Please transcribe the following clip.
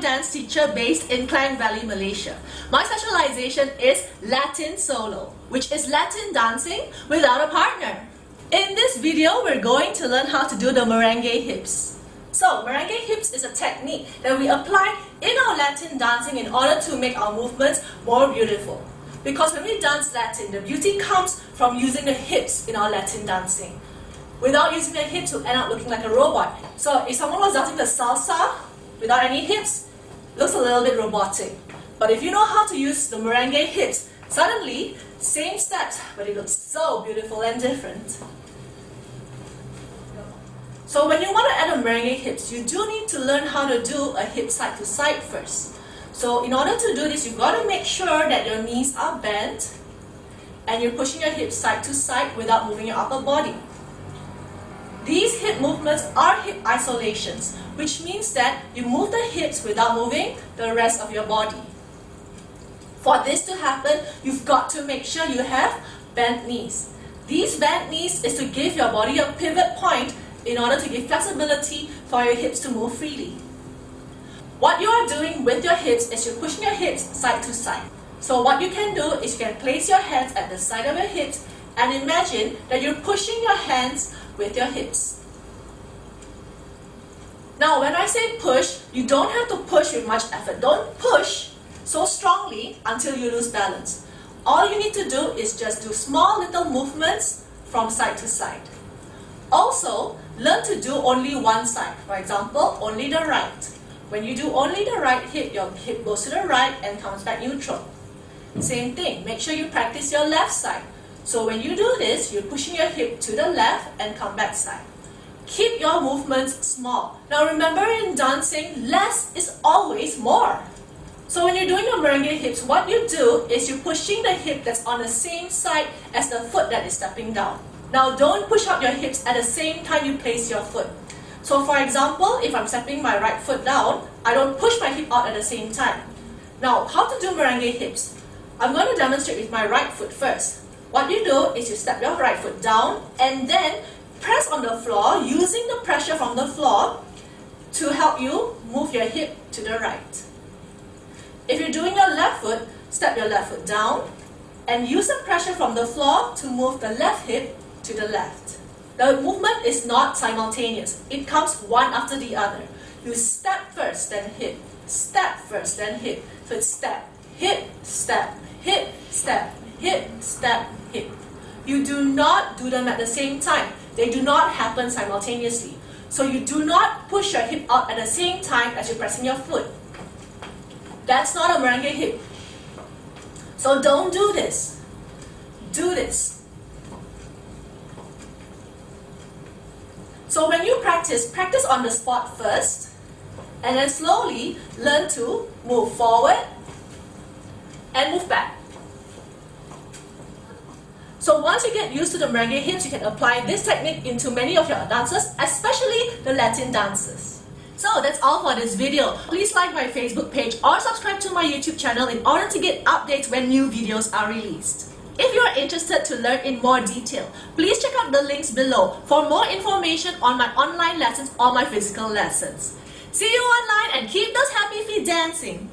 dance teacher based in Klang Valley, Malaysia. My specialization is Latin solo, which is Latin dancing without a partner. In this video, we're going to learn how to do the merengue hips. So, merengue hips is a technique that we apply in our Latin dancing in order to make our movements more beautiful. Because when we dance Latin, the beauty comes from using the hips in our Latin dancing. Without using the hips, you'll end up looking like a robot. So if someone was dancing the salsa without any hips, it looks a little bit robotic. But if you know how to use the merengue hips, suddenly, same steps, but it looks so beautiful and different. So when you want to add a merengue hips, you do need to learn how to do a hip side to side first. So in order to do this, you've got to make sure that your knees are bent and you're pushing your hips side to side without moving your upper body. These hip movements are hip isolations, which means that you move the hips without moving the rest of your body. For this to happen, you've got to make sure you have bent knees. These bent knees is to give your body a pivot point in order to give flexibility for your hips to move freely. What you are doing with your hips is you're pushing your hips side to side. So what you can do is you can place your hands at the side of your hips and imagine that you're pushing your hands with your hips. Now when I say push, you don't have to push with much effort. Don't push so strongly until you lose balance. All you need to do is just do small little movements from side to side. Also, learn to do only one side. For example, only the right. When you do only the right hip, your hip goes to the right and comes back neutral. Same thing, make sure you practice your left side. So when you do this, you're pushing your hip to the left and come back side. Keep your movements small. Now remember, in dancing, less is always more. So when you're doing your merengue hips, what you do is you're pushing the hip that's on the same side as the foot that is stepping down. Now don't push up your hips at the same time you place your foot. So for example, if I'm stepping my right foot down, I don't push my hip out at the same time. Now, how to do merengue hips? I'm going to demonstrate with my right foot first. What you do is you step your right foot down and then press on the floor using the pressure from the floor to help you move your hip to the right. If you're doing your left foot, step your left foot down and use the pressure from the floor to move the left hip to the left. The movement is not simultaneous. It comes one after the other. You step first, then hip. Step first, then hip. So it's step, hip, step, hip, step, hip, step, hip. You do not do them at the same time. They do not happen simultaneously. So you do not push your hip out at the same time as you're pressing your foot. That's not a merengue hip. So don't do this. Do this. So when you practice on the spot first, and then slowly learn to move forward and move back. So once you get used to the merengue hips, you can apply this technique into many of your dances, especially the Latin dances. So that's all for this video. Please like my Facebook page or subscribe to my YouTube channel in order to get updates when new videos are released. If you are interested to learn in more detail, please check out the links below for more information on my online lessons or my physical lessons. See you online and keep those happy feet dancing!